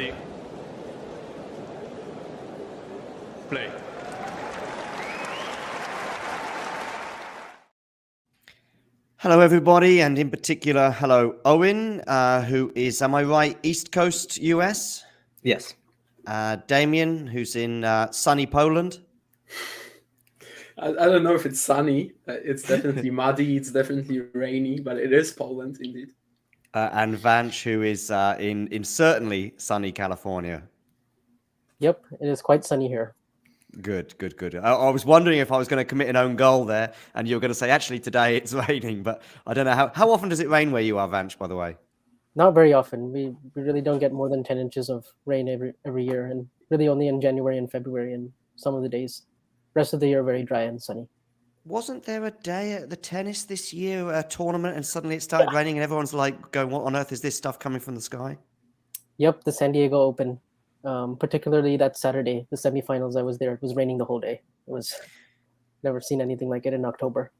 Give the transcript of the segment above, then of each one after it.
Ready? Play. Hello, everybody, and in particular, hello, Owen, who is, am I right, East Coast US? Yes. Damien, who's in sunny Poland. I don't know if it's sunny. It's definitely muddy. It's definitely rainy, but it is Poland indeed. And Vanch, who is in certainly sunny California. Yep, it is quite sunny here. Good. I was wondering if I was going to commit an own goal there, and you were going to say, actually, today it's raining, but I don't know. How often does it rain where you are, Vanch, by the way? Not very often. We really don't get more than 10 inches of rain every year, and really only in January and February and some of the days. Rest of the year, very dry and sunny. Wasn't there a day at the tennis this year, a tournament, and suddenly it started raining, and everyone's like going, what on earth is this stuff coming from the sky? Yep, the San Diego Open. Particularly that Saturday, the semifinals, I was there. It was raining the whole day. It was never seen anything like it in October.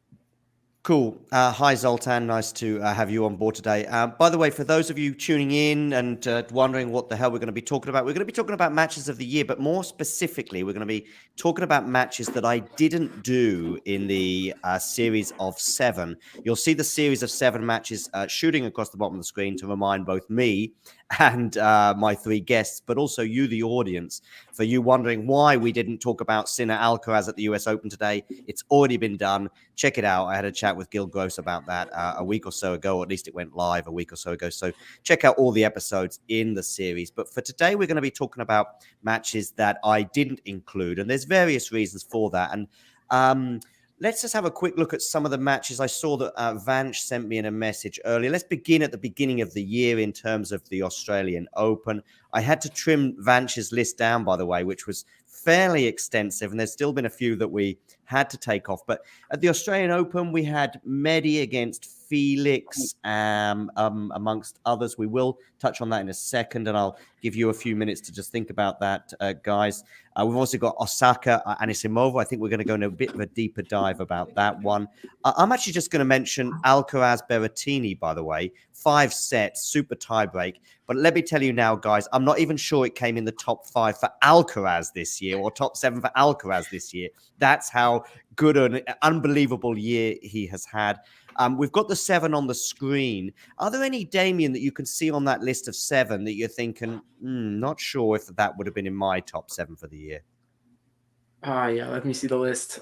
Cool. Hi, Zoltan. Nice to have you on board today. By the way, for those of you tuning in and wondering what the hell we're going to be talking about, we're going to be talking about matches of the year, but more specifically, we're going to be talking about matches that I didn't do in the series of 7. You'll see the series of 7 matches shooting across the bottom of the screen to remind both me and my 3 guests, but also you, the audience, for you wondering why we didn't talk about Sinner Alcaraz at the US Open today. It's already been done. Check it out. I had a chat with Gil Gross about that a week or so ago, or at least it went live a week or so ago. So check out all the episodes in the series. But for today, we're going to be talking about matches that I didn't include, and there's various reasons for that. And let's just have a quick look at some of the matches. I saw that Vanch sent me in a message earlier. Let's begin at the beginning of the year in terms of the Australian Open. I had to trim Vanch's list down, by the way, which was fairly extensive, and there's still been a few that we had to take off. But at the Australian Open, we had Medi against Felix, amongst others. We will touch on that in a second, and I'll give you a few minutes to just think about that, guys. We've also got Osaka, Anisimova. I think we're going to go in a bit of a deeper dive about that one. I'm actually just going to mention Alcaraz Berrettini, by the way. 5 sets, super tiebreak. But let me tell you now, guys, I'm not even sure it came in the top 5 for Alcaraz this year or top 7 for Alcaraz this year. That's how good an unbelievable year he has had. We've got the 7 on the screen. Are there any, Damien, that you can see on that list of 7 that you're thinking, not sure if that would have been in my top 7 for the year? Yeah, let me see the list.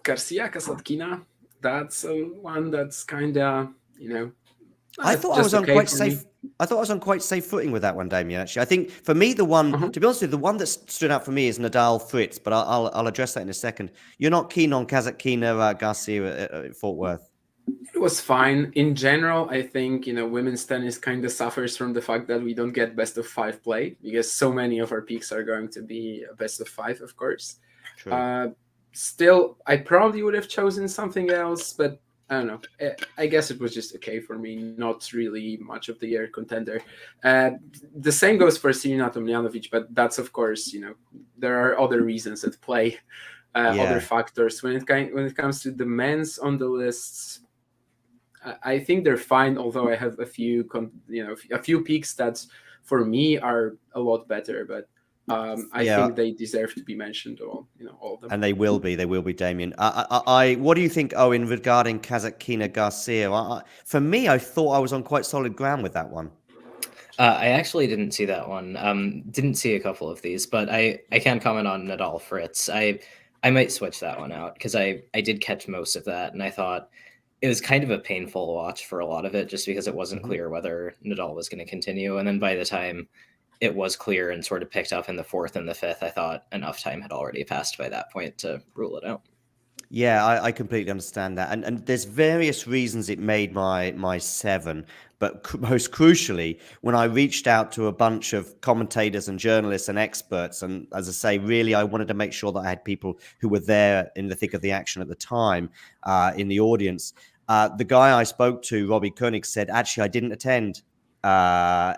Garcia, Kasatkina, that's one that's kind of, I thought I was on quite safe. I thought I was on quite safe footing with that one, Damien. Actually, I think for me, the one to be honest with you, the one that stood out for me is Nadal Fritz. But I'll address that in a second. You're not keen on Kasatkina Garcia at Fort Worth. It was fine in general. I think women's tennis kind of suffers from the fact that we don't get best of 5 play because so many of our picks are going to be a best of 5, of course. True. Still, I probably would have chosen something else, but I don't know. I guess it was just okay for me. Not really much of the year contender. The same goes for Serena Tomljanovic, but that's, of course, there are other reasons at play, other factors. When it comes to the men's on the lists, I think they're fine. Although I have a few picks that for me are a lot better, but. I think they deserve to be mentioned, all of them. And they will be, Damien. What do you think, Owen, regarding Kasatkina Garcia? For me, I thought I was on quite solid ground with that one. I actually didn't see that one. Didn't see a couple of these, but I can comment on Nadal Fritz. I might switch that one out because I did catch most of that, and I thought it was kind of a painful watch for a lot of it just because it wasn't clear whether Nadal was going to continue. And then by the time it was clear and sort of picked up in the 4th and the 5th, I thought enough time had already passed by that point to rule it out. Yeah, I completely understand that. And there's various reasons it made my 7. But most crucially, when I reached out to a bunch of commentators and journalists and experts, and as I say, really, I wanted to make sure that I had people who were there in the thick of the action at the time in the audience. The guy I spoke to, Robbie Koenig, said, actually, I didn't attend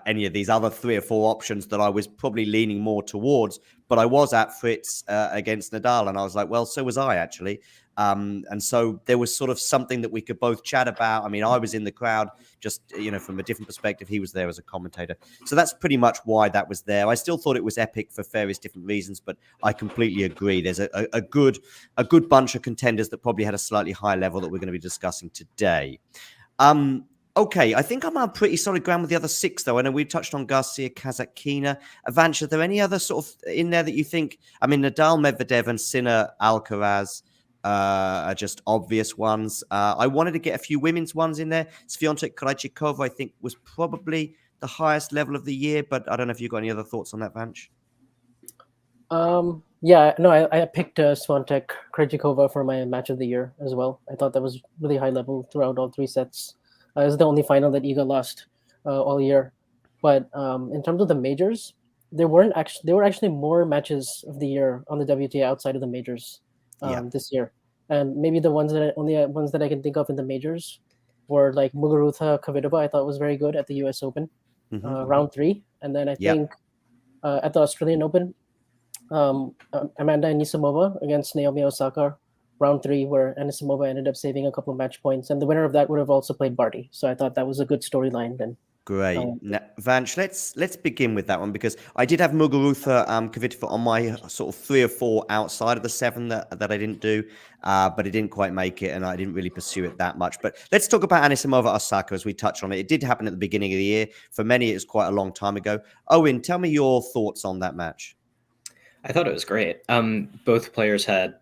any of these other 3 or 4 options that I was probably leaning more towards. But I was at Fritz against Nadal, and I was like, well, so was I actually. And so there was sort of something that we could both chat about. I mean, I was in the crowd, just from a different perspective. He was there as a commentator, so that's pretty much why that was there. I still thought it was epic for various different reasons, but I completely agree. There's a good bunch of contenders that probably had a slightly higher level that we're going to be discussing today. Okay, I think I'm on pretty solid ground with the other 6, though. I know we touched on Garcia, Kazatkina. Vanch, are there any other sort of in there that you think? I mean, Nadal, Medvedev, and Sinner, Alcaraz are just obvious ones. I wanted to get a few women's ones in there. Swiatek Krejcikova, I think, was probably the highest level of the year, but I don't know if you've got any other thoughts on that, Vanch. Yeah, no, I picked Swiatek Krejcikova for my match of the year as well. I thought that was really high level throughout all 3 sets. It was the only final that Iga lost all year. But in terms of the majors, there were actually more matches of the year on the WTA outside of the majors this year. And maybe the ones that I can think of in the majors were like Muguruza Kvitova. I thought was very good at the U.S. Open, round 3, and then I think at the Australian Open, Amanda Anisimova against Naomi Osaka, round 3, where Anisimova ended up saving a couple of match points, and the winner of that would have also played Barty. So I thought that was a good storyline then. Great. Now, Vanch, let's begin with that one, because I did have Muguruza Kvitova on my sort of 3 or 4 outside of the 7 that I didn't do, but it didn't quite make it, and I didn't really pursue it that much. But let's talk about Anisimova Osaka as we touch on it. It did happen at the beginning of the year. For many, it was quite a long time ago. Owen, tell me your thoughts on that match. I thought it was great. Both players have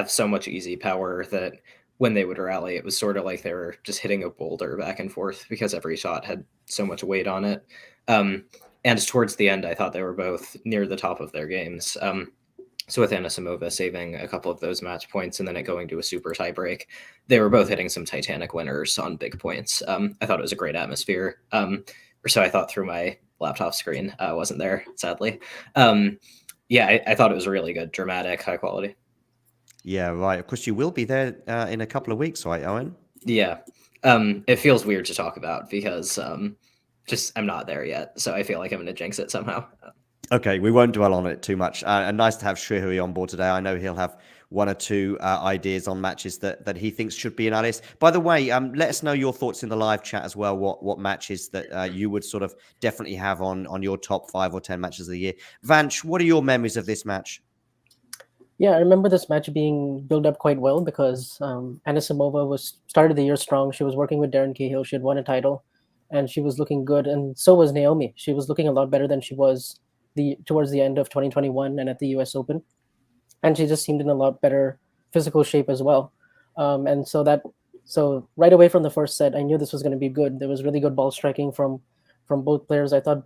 so much easy power that when they would rally, it was sort of like they were just hitting a boulder back and forth because every shot had so much weight on it. And towards the end, I thought they were both near the top of their games. So with Anisimova saving a couple of those match points and then it going to a super tiebreak, they were both hitting some Titanic winners on big points. I thought it was a great atmosphere. Or so I thought through my laptop screen. Wasn't there, sadly. I thought it was really good, dramatic, high quality. Yeah, right. Of course, you will be there in a couple of weeks, right, Owen? Yeah. It feels weird to talk about because I'm not there yet. So I feel like I'm going to jinx it somehow. Okay, we won't dwell on it too much. And nice to have Shrihari on board today. I know he'll have 1 or 2 ideas on matches that he thinks should be in our list. By the way, let us know your thoughts in the live chat as well. What matches that you would sort of definitely have on your top 5 or 10 matches of the year. Vanch, what are your memories of this match? Yeah, I remember this match being built up quite well because Anisimova started the year strong. She was working with Darren Cahill. She had won a title, and she was looking good. And so was Naomi. She was looking a lot better than she was towards the end of 2021 and at the U.S. Open. And she just seemed in a lot better physical shape as well. And so right away from the first set, I knew this was going to be good. There was really good ball striking from both players. I thought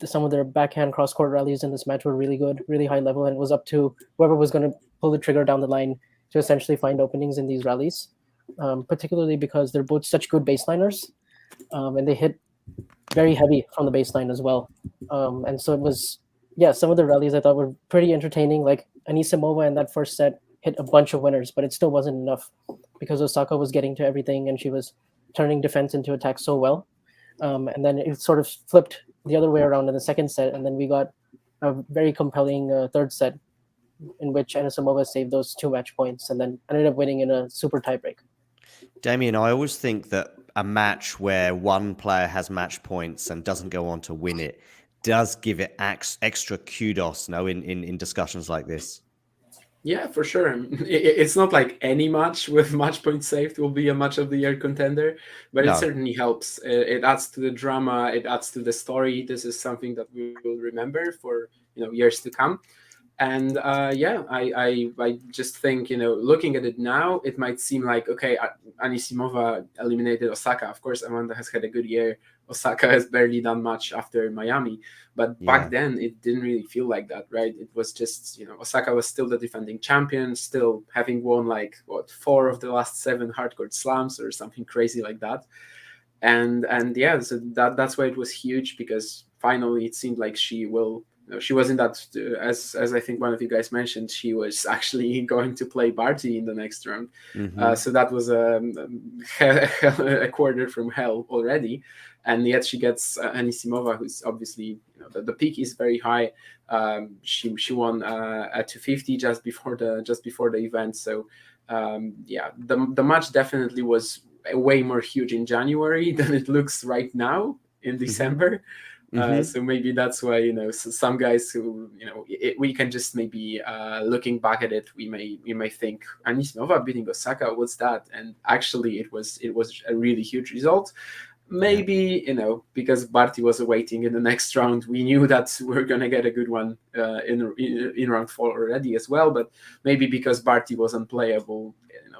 some of their backhand cross-court rallies in this match were really good, really high level, and it was up to whoever was going to pull the trigger down the line to essentially find openings in these rallies, particularly because they're both such good baseliners, and they hit very heavy from the baseline as well. And so it was, some of the rallies I thought were pretty entertaining, like Anisimova in that first set hit a bunch of winners, but it still wasn't enough because Osaka was getting to everything and she was turning defense into attack so well. And then it sort of flipped the other way around in the second set, and then we got a very compelling third set in which Anisimova saved those 2 match points and then ended up winning in a super tiebreak. Damien, I always think that a match where one player has match points and doesn't go on to win it does give it extra kudos, in discussions like this. Yeah, for sure. It's not like any match with match points saved will be a match of the year contender, but it certainly helps. It adds to the drama. It adds to the story. This is something that we will remember for years to come. And I just think looking at it now, it might seem like Anisimova eliminated Osaka. Of course, Amanda has had a good year. Osaka has barely done much after Miami, but back then it didn't really feel like that, right? It was just Osaka was still the defending champion, still having won 4 of the last 7 hardcourt slams or something crazy like that, and so that's why it was huge, because finally it seemed like she will she wasn't that, as I think one of you guys mentioned, she was actually going to play Barty in the next round. So that was a quarter from hell already. And yet she gets Anisimova, who's obviously, the peak is very high. She won at 250 just before the event. So the match definitely was way more huge in January than it looks right now in December. So maybe that's why, some guys who, we can just maybe looking back at it, we may think Anisimova beating Osaka, what's that? And actually it was a really huge result. Maybe, because Barty was awaiting in the next round, we knew that we're going to get a good one in round 4 already as well. But maybe because Barty was unplayable,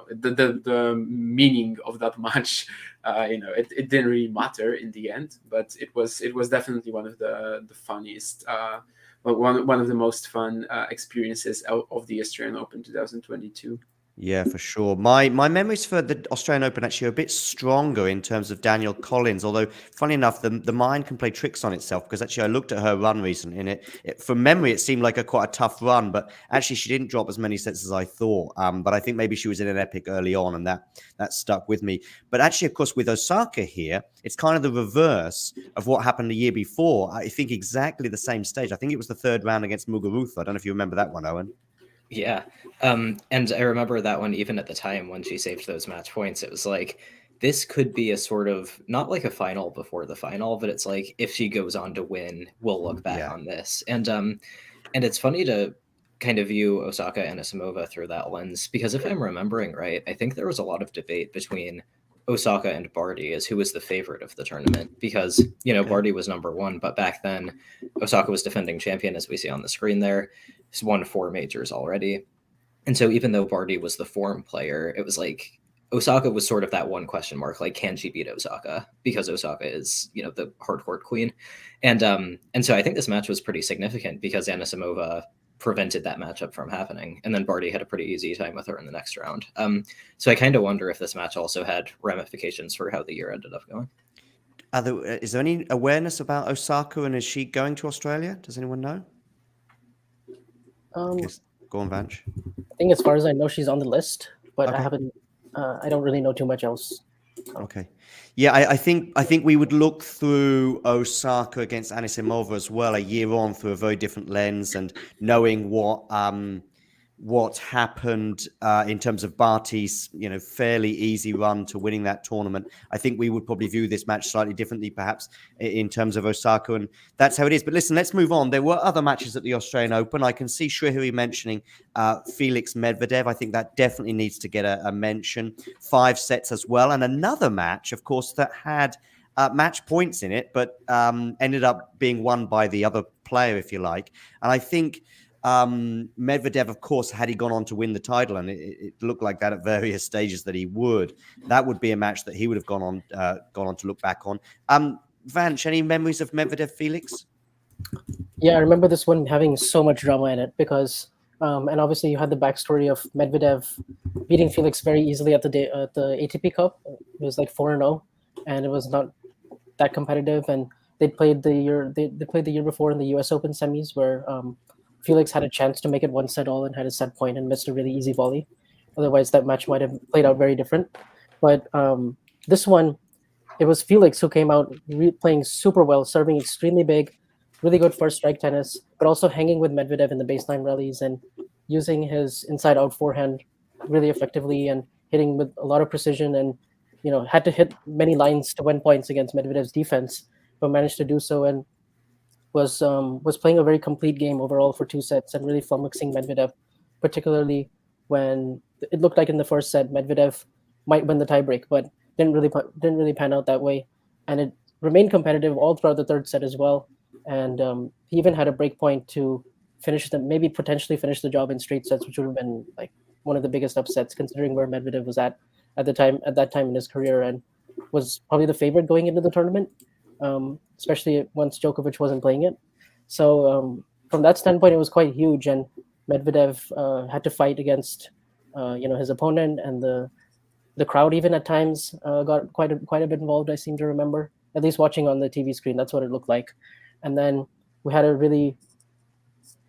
the meaning of that match, it didn't really matter in the end. But it was definitely one of the funniest, one of the most fun experiences of the Australian Open 2022. Yeah, for sure. My memories for the Australian Open actually are a bit stronger in terms of Danielle Collins, although funny enough, the mind can play tricks on itself, because actually I looked at her run recently and from memory it seemed like quite a tough run, but actually she didn't drop as many sets as I thought. But I think maybe she was in an epic early on, and that stuck with me. But actually, of course, with Osaka here, it's kind of the reverse of what happened the year before. I think exactly the same stage. I think it was the third round against Muguruza. I don't know if you remember that one, Owen. Yeah. And I remember that one, even at the time when she saved those match points, it was like, this could be a sort of, not like a final before the final, but it's like, if she goes on to win, we'll look back on this. And it's funny to kind of view Osaka and Anisimova through that lens, because if I'm remembering right, I think there was a lot of debate between Osaka and Barty as who was the favorite of the tournament, because, Barty was number 1, but back then Osaka was defending champion, as we see on the screen there. He's won 4 majors already. And so even though Barty was the form player, it was like Osaka was sort of that one question mark, like, can she beat Osaka? Because Osaka is, the hard court queen. And so I think this match was pretty significant because Anisimova prevented that matchup from happening. And then Barty had a pretty easy time with her in the next round. So I kind of wonder if this match also had ramifications for how the year ended up going. Is there any awareness about Osaka, and is she going to Australia? Does anyone know? Go on, Vanch. I think as far as I know, she's on the list, but Okay. I don't really know too much else. Okay. Yeah, I think we would look through Osaka against Anisimova as well a year on through a very different lens, and knowing what happened in terms of Barty's fairly easy run to winning that tournament. I think we would probably view this match slightly differently, perhaps, in terms of Osaka, and that's how it is. But listen, let's move on. There were other matches at the Australian Open. I can see Shrihari mentioning Felix Medvedev. I think that definitely needs to get a mention. 5 sets as well, and another match, of course, that had match points in it, but ended up being won by the other player, if you like. And I think Medvedev, of course, had he gone on to win the title, and it looked like that at various stages that he would, that would be a match that he would have gone on to look back on. Vanch, any memories of Medvedev Felix? Yeah, I remember this one having so much drama in it because, and obviously you had the backstory of Medvedev beating Felix very easily at the ATP Cup. It was like 4-0, and it was not that competitive. And they played the year before in the U.S. Open semis where Felix had a chance to make it 1-all and had a set point and missed a really easy volley. Otherwise, that match might have played out very different. But this one, it was Felix who came out playing super well, serving extremely big, really good first strike tennis, but also hanging with Medvedev in the baseline rallies and using his inside-out forehand really effectively and hitting with a lot of precision, and had to hit many lines to win points against Medvedev's defense, but managed to do so, and was playing a very complete game overall for 2 sets and really flummoxing Medvedev, particularly when it looked like in the first set Medvedev might win the tiebreak, but didn't really pan out that way, and it remained competitive all throughout the 3rd set as well. And he even had a break point to potentially finish the job in straight sets, which would have been like one of the biggest upsets considering where Medvedev was at that time in his career, and was probably the favorite going into the tournament. Especially once Djokovic wasn't playing it. So from that standpoint, it was quite huge, and Medvedev had to fight against his opponent, and the crowd even at times got quite a bit involved. I seem to remember, at least watching on the TV screen, that's what it looked like. And then we had a really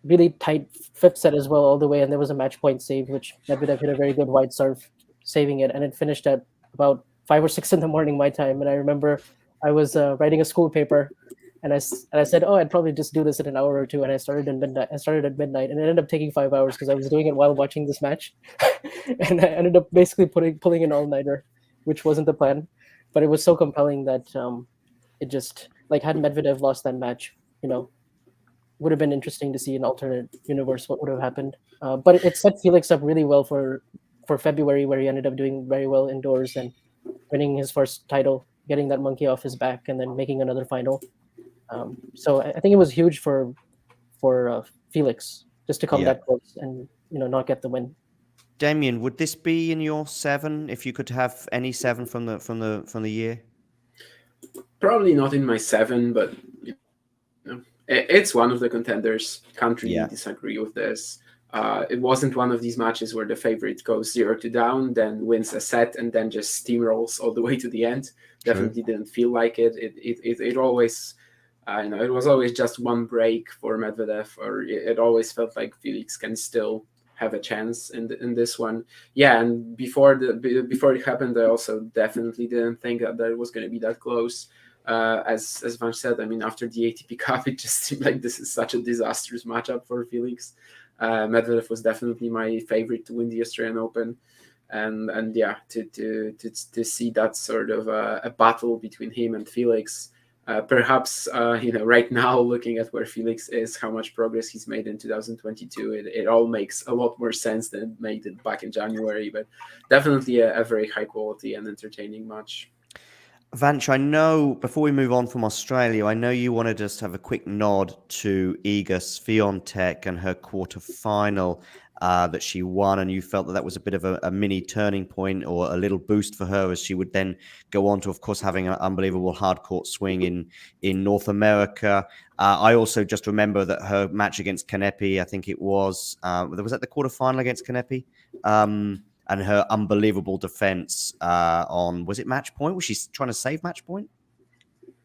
really tight fifth set as well all the way, and there was a match point save, which Medvedev hit a very good wide serve, saving it, and it finished at about 5 or 6 in the morning my time. And I remember I was writing a school paper, and I said, oh, I'd probably just do this in an hour or two, and I started at midnight. And it ended up taking 5 hours because I was doing it while watching this match, and I ended up basically pulling an all nighter, which wasn't the plan, but it was so compelling that it just like had Medvedev lost that match, would have been interesting to see an alternate universe what would have happened. But it set Felix up really well for February, where he ended up doing very well indoors and winning his first title, getting that monkey off his back, and then making another final. So I think it was huge for Felix just to come that close and not get the win. Damien, would this be in your 7 if you could have any 7 from the year? Probably not in my 7, but it's one of the contenders. Can't really disagree with this. It wasn't one of these matches where the favorite goes 0-2 down, then wins a set, and then just steamrolls all the way to the end. Definitely didn't feel like it. It always, it was always just one break for Medvedev, or it always felt like Felix can still have a chance in this one. Yeah, and before it happened, I also definitely didn't think that it was going to be that close. As Vanch said, I mean, after the ATP Cup, it just seemed like this is such a disastrous matchup for Felix. Medvedev was definitely my favorite to win the Australian Open, and yeah, to see that sort of a battle between him and Felix. Perhaps right now, looking at where Felix is, how much progress he's made in 2022, it all makes a lot more sense than it made it back in January. But definitely a very high quality and entertaining match. Vanch, I know before we move on from Australia, I know you wanted us to have a quick nod to Iga Swiatek and her quarterfinal that she won, and you felt that was a bit of a mini turning point or a little boost for her as she would then go on to, of course, having an unbelievable hard court swing in North America. I also just remember that her match against Kanepi, I think it was that the quarterfinal against Kanepi? And her unbelievable defense was it match point? Was she trying to save match point?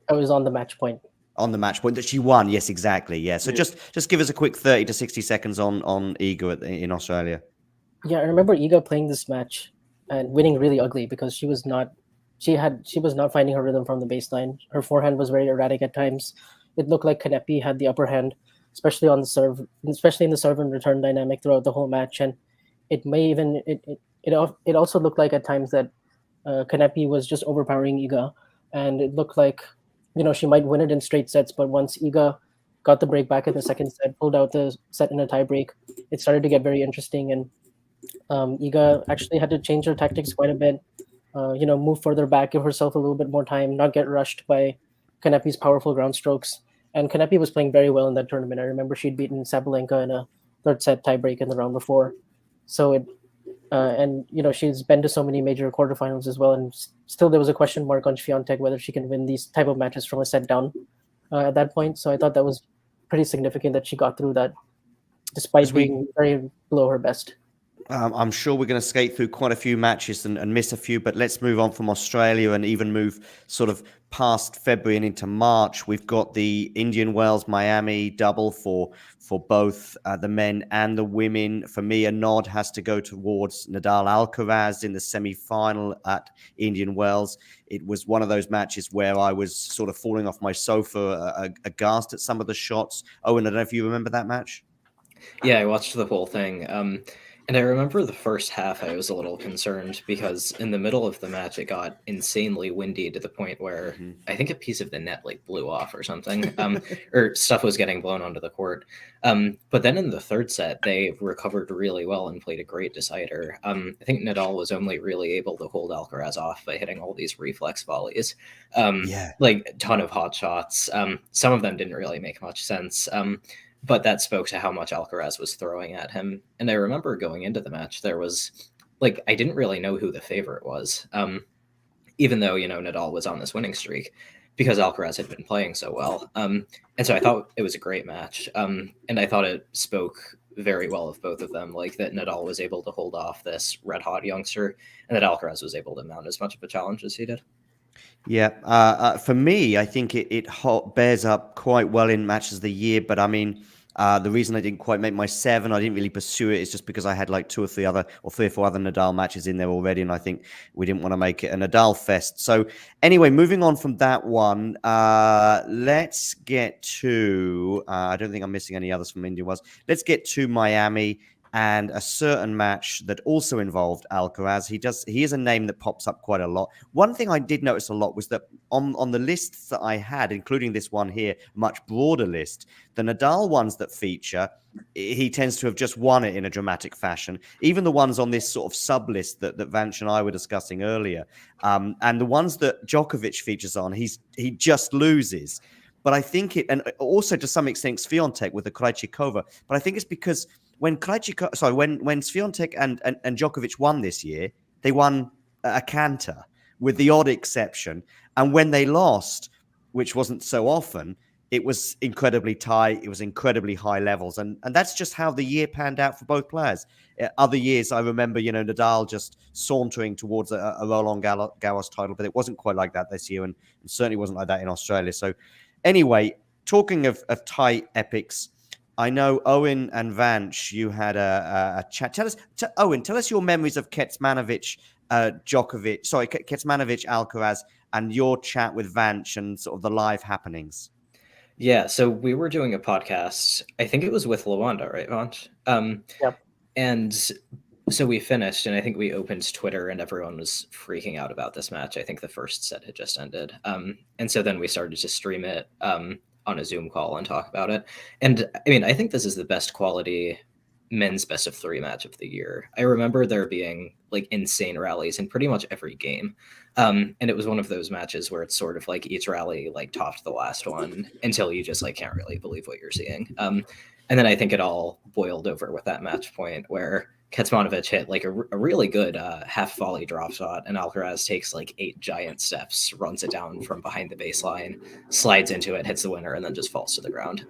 I was on the match point. On the match point that she won. Yes, exactly. Yeah. So just give us a quick 30 to 60 seconds on Iga in Australia. Yeah, I remember Iga playing this match and winning really ugly because she was not finding her rhythm from the baseline. Her forehand was very erratic at times. It looked like Kanepi had the upper hand, especially on the serve, especially in the serve and return dynamic throughout the whole match. And it may even it also looked like at times that Kanepi was just overpowering Iga, and it looked like she might win it in straight sets. But once Iga got the break back in the second set, pulled out the set in a tie break, it started to get very interesting. And Iga actually had to change her tactics quite a bit. Move further back, give herself a little bit more time, not get rushed by Kanepi's powerful ground strokes. And Kanepi was playing very well in that tournament. I remember she'd beaten Sabalenka in a third set tiebreak in the round before. So she's been to so many major quarterfinals as well, and still there was a question mark on Swiatek whether she can win these type of matches from a set down at that point. So I thought that was pretty significant that she got through that, despite being very below her best. I'm sure we're going to skate through quite a few matches and miss a few, but let's move on from Australia and even move sort of past February and into March. We've got the Indian Wells Miami double for both the men and the women. For me, a nod has to go towards Nadal Alcaraz in the semi-final at Indian Wells. It was one of those matches where I was sort of falling off my sofa aghast at some of the shots. Owen, I don't know if you remember that match. Yeah, I watched the whole thing. And I remember the first half I was a little concerned because in the middle of the match it got insanely windy to the point where I think a piece of the net blew off or something, or stuff was getting blown onto the court. But then in the third set they recovered really well and played a great decider. I think Nadal was only really able to hold Alcaraz off by hitting all these reflex volleys, like a ton of hot shots. Some of them didn't really make much sense. But that spoke to how much Alcaraz was throwing at him. And I remember going into the match, there was I didn't really know who the favorite was, even though, Nadal was on this winning streak because Alcaraz had been playing so well. And so I thought it was a great match. And I thought it spoke very well of both of them, that Nadal was able to hold off this red hot youngster and that Alcaraz was able to mount as much of a challenge as he did. Yeah, for me, I think it bears up quite well in matches of the year. But I mean, The reason I didn't quite make my 7, I didn't really pursue it, is just because I had like 3 or 4 other Nadal matches in there already, and I think we didn't want to make it a Nadal fest. So anyway, moving on from that one, let's get to, I don't think I'm missing any others from India was. Let's get to Miami and a certain match that also involved Alcaraz. He is a name that pops up quite a lot. One thing I did notice a lot was that on the lists that I had, including this one here, a much broader list, the Nadal ones that feature, he tends to have just won it in a dramatic fashion. Even the ones on this sort of sub-list that Vanch and I were discussing earlier, and the ones that Djokovic features on, he just loses. But I think and also to some extent Swiatek with the Krejcikova, but I think it's because when Swiatek and Djokovic won this year, they won a canter, with the odd exception. And when they lost, which wasn't so often, it was incredibly tight. It was incredibly high levels. And that's just how the year panned out for both players. Other years, I remember, Nadal just sauntering towards a Roland Garros title, but it wasn't quite like that this year, and certainly wasn't like that in Australia. So anyway, talking of tight epics, I know Owen and Vanch, you had a chat. Owen, tell us your memories of Kecmanovic, Alcaraz, and your chat with Vanch and sort of the live happenings. Yeah, so we were doing a podcast. I think it was with Lawanda, right, Vanch? Yep. And so we finished, and I think we opened Twitter, and everyone was freaking out about this match. I think the first set had just ended. And so then we started to stream it on a Zoom call and talk about it. And I mean, I think this is the best quality men's best of 3 match of the year. I remember there being like insane rallies in pretty much every game. And it was one of those matches where it's sort of like each rally like topped the last one until you just like can't really believe what you're seeing. And then I think it all boiled over with that match point where Kecmanovic hit like a really good half volley drop shot, and Alcaraz takes like 8 giant steps, runs it down from behind the baseline, slides into it, hits the winner, and then just falls to the ground.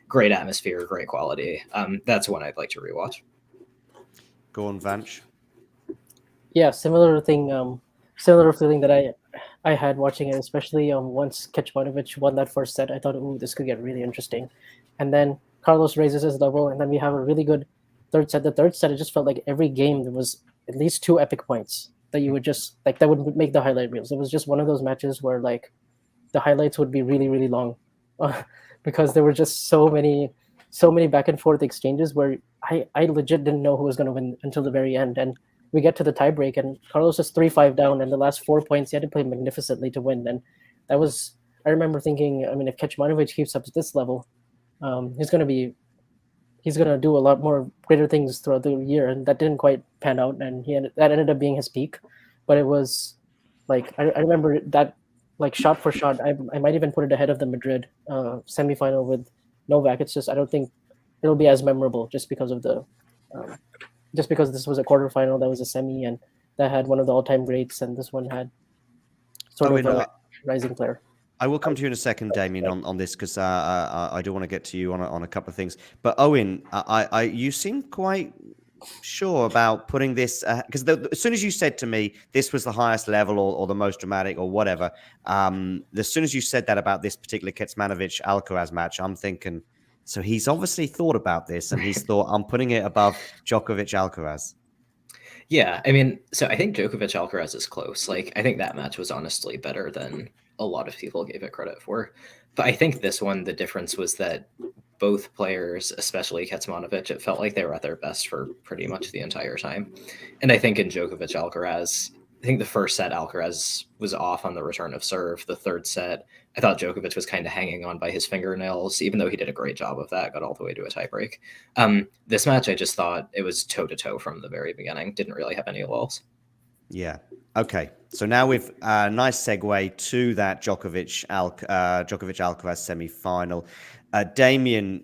Great atmosphere, great quality. That's one I'd like to rewatch. Go on, Vanch. Yeah, similar feeling that I had watching it, especially once Kecmanovic won that first set. I thought, ooh, this could get really interesting. And then Carlos raises his double, and then we have a really good third set. The third set, it just felt like every game there was at least 2 epic points that you would just like that would make the highlight reels. It was just one of those matches where like the highlights would be really, really long because there were just so many back and forth exchanges where I legit didn't know who was going to win until the very end. And we get to the tiebreak, and Carlos is 3-5 down, and the last 4 points he had to play magnificently to win. And that was, I remember thinking, I mean, if Kecmanovic keeps up to this level, he's going to do a lot more greater things throughout the year, and that didn't quite pan out, and that ended up being his peak. But it was like I remember that like shot for shot, I might even put it ahead of the Madrid semifinal with Novak. It's just I don't think it'll be as memorable just because of just because this was a quarterfinal, that was a semi, and that had one of the all-time greats, and this one had sort of a rising player. I will come to you in a second, Damien, on this, because I do want to get to you on a couple of things. But Owen, you seem quite sure about putting this, because as soon as you said to me this was the highest level or the most dramatic or whatever, as soon as you said that about this particular Kecmanovic Alcaraz match, I'm thinking, so he's obviously thought about this, and he's thought, I'm putting it above Djokovic Alcaraz. Yeah, I mean, so I think Djokovic Alcaraz is close. Like, I think that match was honestly better than a lot of people gave it credit for. But I think this one, the difference was that both players, especially Kecmanovic, it felt like they were at their best for pretty much the entire time. And I think in Djokovic Alcaraz, I think the first set Alcaraz was off on the return of serve. The third set, I thought Djokovic was kind of hanging on by his fingernails, even though he did a great job of that, got all the way to a tiebreak. This match, I just thought it was toe-to-toe from the very beginning. Didn't really have any lulls. Yeah. Okay. So now we've nice segue to that Djokovic Alcaraz semi-final. Damien,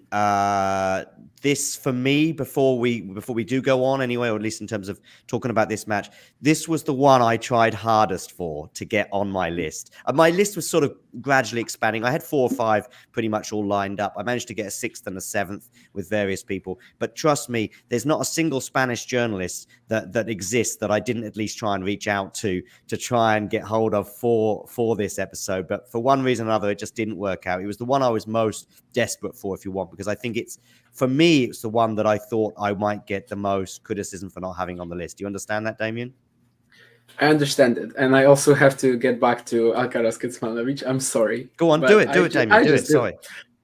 this for me, before we do go on anyway, or at least in terms of talking about this match, this was the one I tried hardest for to get on my list. My list was sort of gradually expanding. I had 4 or 5 pretty much all lined up. I managed to get a 6th and a 7th with various people. But trust me, there's not a single Spanish journalist that exists that I didn't at least try and reach out to try and get hold of for this episode. But for one reason or another, it just didn't work out. It was the one I was most desperate for, if you want, because I think for me, it's the one that I thought I might get the most criticism for not having on the list. Do you understand that, Damien? I understand it, and I also have to get back to Alcaraz Kecmanovic. I'm sorry. Go on, do it, Damien. Do it. Sorry.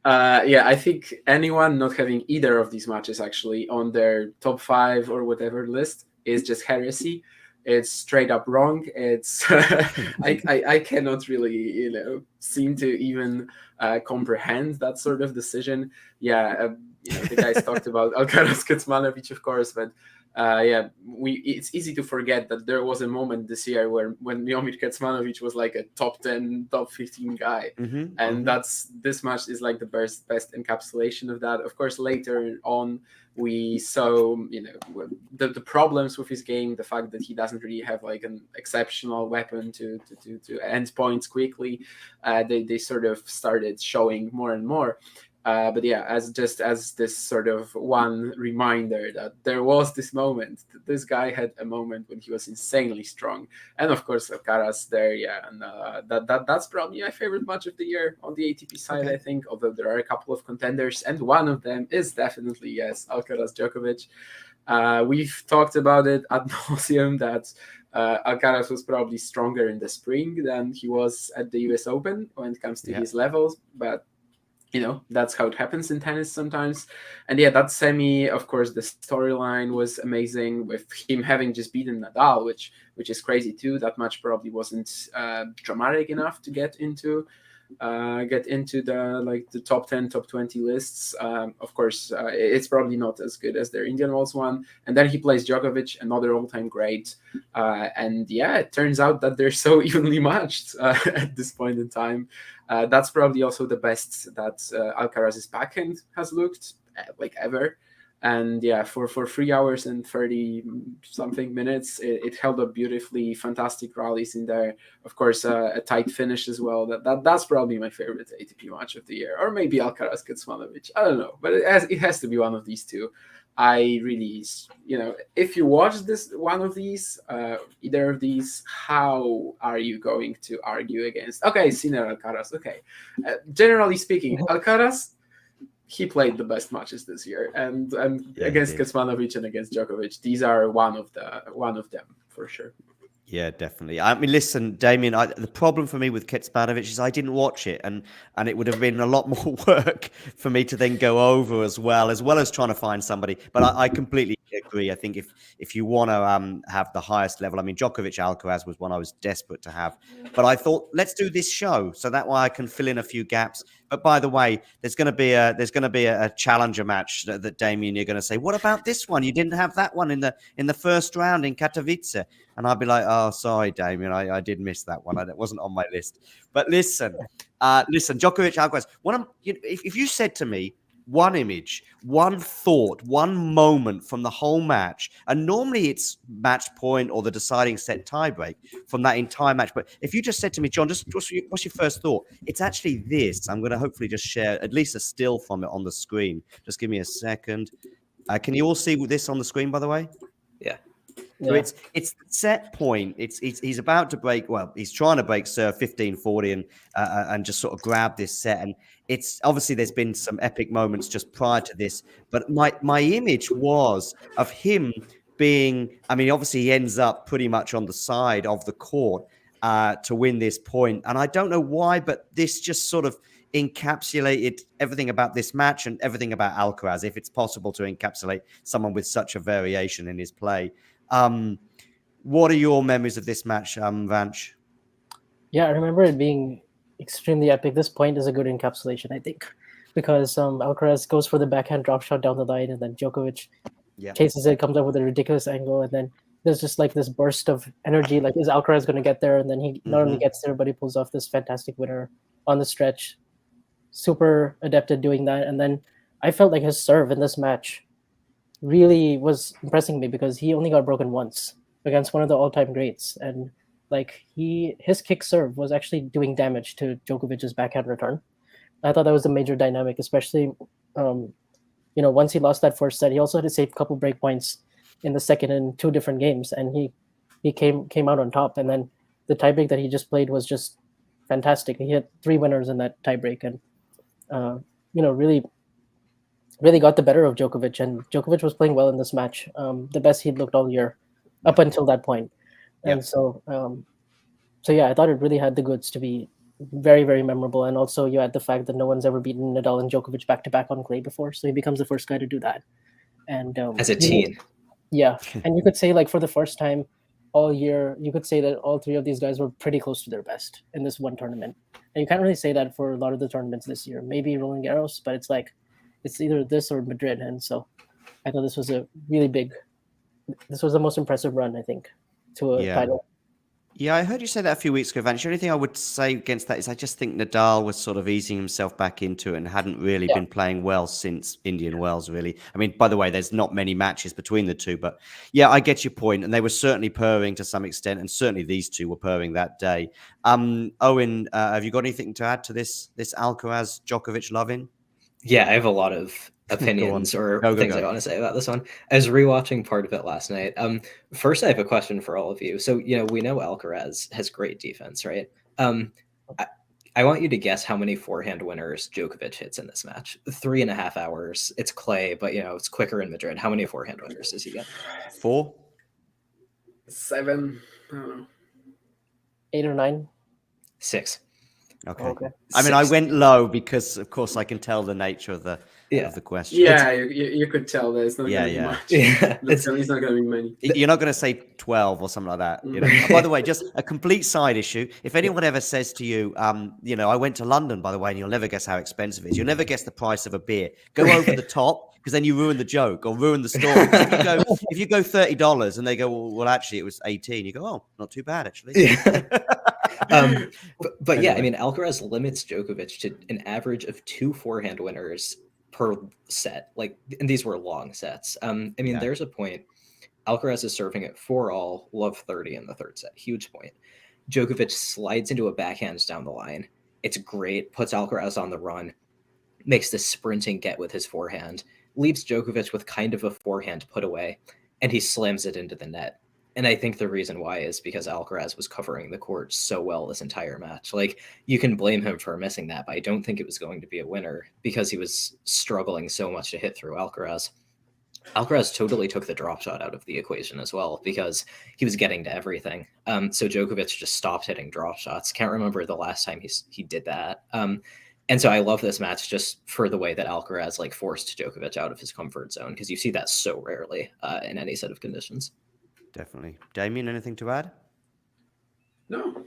Yeah, I think anyone not having either of these matches actually on their top 5 or whatever list is just heresy. It's straight up wrong. It's I cannot really seem to even comprehend that sort of decision. Yeah, the guys talked about Alcaraz Kecmanovic, of course, but it's easy to forget that there was a moment this year when Miomir Kecmanovic was like a top 10, top 15 guy, and this match is like the best encapsulation of that. Of course, later on we saw the problems with his game, the fact that he doesn't really have like an exceptional weapon to end points quickly. They sort of started showing more and more. But yeah, as this sort of one reminder that there was this moment, that this guy had a moment when he was insanely strong, and of course Alcaraz there, and that's probably my favorite match of the year on the ATP side. Okay. I think, although there are a couple of contenders, and one of them is definitely Alcaraz Djokovic. We've talked about it ad nauseum that Alcaraz was probably stronger in the spring than he was at the US Open when it comes to his levels, but that's how it happens in tennis sometimes. And that semi, of course, the storyline was amazing with him having just beaten Nadal, which is crazy too. That match probably wasn't dramatic enough to get into the top 10, top 20 lists. Of course, it's probably not as good as their Indian Wells one. And then he plays Djokovic, another all-time great. And it turns out that they're so evenly matched at this point in time. That's probably also the best that Alcaraz's backhand has looked like ever. And for 3 hours and 30 something minutes, it held up beautifully. Fantastic rallies in there. Of course, a tight finish as well. That's probably my favorite ATP match of the year, or maybe Alcaraz Kecmanovic. I don't know, but it has to be one of these two. I really, if you watch one of these, either of these, how are you going to argue against? Okay, Sinner Alcaraz. Okay, generally speaking, Alcaraz, he played the best matches this year, and against Kecmanovic and against Djokovic, these are one of them for sure. Yeah, definitely. I mean, listen, Damien, the problem for me with Kecmanovic is I didn't watch it, and it would have been a lot more work for me to then go over as well as trying to find somebody. But I completely agree. I think if you want to have the highest level, I mean, Djokovic Alcaraz was one I was desperate to have, but I thought let's do this show so that way I can fill in a few gaps. But by the way, there's going to be a challenger match that Damien, you're going to say, what about this one? You didn't have that one in the first round in Katowice. And I'd be like, oh, sorry, Damien, I did miss that one. It wasn't on my list. But listen, Djokovic, Alcaraz. If you said to me, one image, one thought, one moment from the whole match, and normally it's match point or the deciding set tiebreak from that entire match. But if you just said to me, John, just what's your first thought? It's actually this. I'm going to hopefully just share at least a still from it on the screen. Just give me a second. Can you all see this on the screen, by the way? Yeah. So it's the set point. He's about to break. Well, he's trying to break serve 15-40 and just sort of grab this set. And it's obviously there's been some epic moments just prior to this. But my image was of him being. I mean, obviously he ends up pretty much on the side of the court to win this point. And I don't know why, but this just sort of encapsulated everything about this match and everything about Alcaraz. If it's possible to encapsulate someone with such a variation in his play. What are your memories of this match, Vanch? Yeah, I remember it being extremely epic. This point is a good encapsulation, I think, because Alcaraz goes for the backhand drop shot down the line, and then Djokovic chases it, comes up with a ridiculous angle, and then there's just like this burst of energy. Like, is Alcaraz going to get there? And then he not only gets there, but he pulls off this fantastic winner on the stretch. Super adept at doing that. And then I felt like his serve in this match really was impressing me because he only got broken once against one of the all-time greats, and like his kick serve was actually doing damage to Djokovic's backhand return. I thought that was a major dynamic, especially once he lost that first set, he also had to save a couple break points in the second in 2 different games, and he came out on top. And then the tiebreak that he just played was just fantastic. He had 3 winners in that tiebreak, and really got the better of Djokovic. And Djokovic was playing well in this match, the best he'd looked all year up until that point. And so yeah, I thought it really had the goods to be very, very memorable. And also you had the fact that no one's ever beaten Nadal and Djokovic back to back on clay before, so he becomes the first guy to do that. And as a teen. Yeah, and you could say, like, for the first time all year, you could say that all 3 of these guys were pretty close to their best in this one tournament. And you can't really say that for a lot of the tournaments this year. Maybe Roland Garros, but it's like it's either this or Madrid. And so I thought this was a really this was the most impressive run, I think, to a title. Yeah, I heard you say that a few weeks ago, Vance. The only thing I would say against that is I just think Nadal was sort of easing himself back into it and hadn't really been playing well since Indian Wells, really. I mean, by the way, there's not many matches between the two, but yeah, I get your point. And they were certainly purring to some extent, and certainly these two were purring that day. Owen, have you got anything to add to this Alcaraz Djokovic loving? Yeah, I have a lot of opinions or things I want to say about this one. I was rewatching part of it last night. First, I have a question for all of you. So, we know Alcaraz has great defense, right? I want you to guess how many forehand winners Djokovic hits in this match. 3.5 hours. It's clay, but it's quicker in Madrid. How many forehand winners does he get? 4, 7. I don't know. 8 or 9. 6. Okay. I mean, I went low because, of course, I can tell the nature of the question. Yeah, you could tell that it's not going to be much. Yeah. It's not going to be many. You're not going to say 12 or something like that. By the way, just a complete side issue. If anyone ever says to you, I went to London, by the way, and you'll never guess how expensive it is. You'll never guess the price of a beer. Go over the top, because then you ruin the joke or ruin the story. If you go $30 and they go, well, actually, it was 18. You go, oh, not too bad, actually. Yeah. But yeah, I mean, Alcaraz limits Djokovic to an average of 2 forehand winners per set. And these were long sets. There's a point. Alcaraz is serving at 4-all, love 30 in the third set. Huge point. Djokovic slides into a backhand down the line. It's great. Puts Alcaraz on the run. Makes this sprinting get with his forehand. Leaves Djokovic with kind of a forehand put away. And he slams it into the net. And I think the reason why is because Alcaraz was covering the court so well this entire match. You can blame him for missing that, but I don't think it was going to be a winner because he was struggling so much to hit through Alcaraz. Alcaraz totally took the drop shot out of the equation as well because he was getting to everything. So Djokovic just stopped hitting drop shots. Can't remember the last time he did that. And so I love this match just for the way that Alcaraz forced Djokovic out of his comfort zone, because you see that so rarely in any set of conditions. Definitely. Damien, anything to add? No,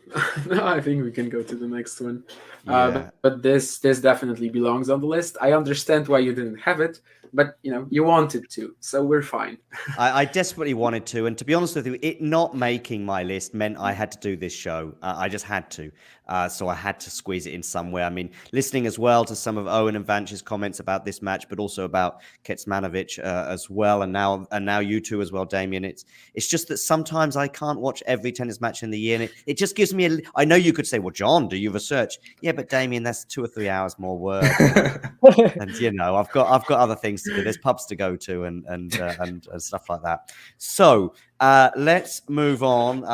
I think we can go to the next one. But this definitely belongs on the list. I understand why you didn't have it, but you wanted to, so we're fine. I desperately wanted to, and to be honest with you, it not making my list meant I had to do this show. I just had to. So I had to squeeze it in somewhere. I mean, listening as well to some of Owen and Vance's comments about this match, but also about Kecmanovic as well, and now you two as well, Damien. It's just that sometimes I can't watch every tennis match in the year, and it just gives me I know you could say, well, John, do you research? Yeah, but Damien, that's 2 or 3 hours more work, and I've got other things to do. There's pubs to go to and stuff like that. So let's move on.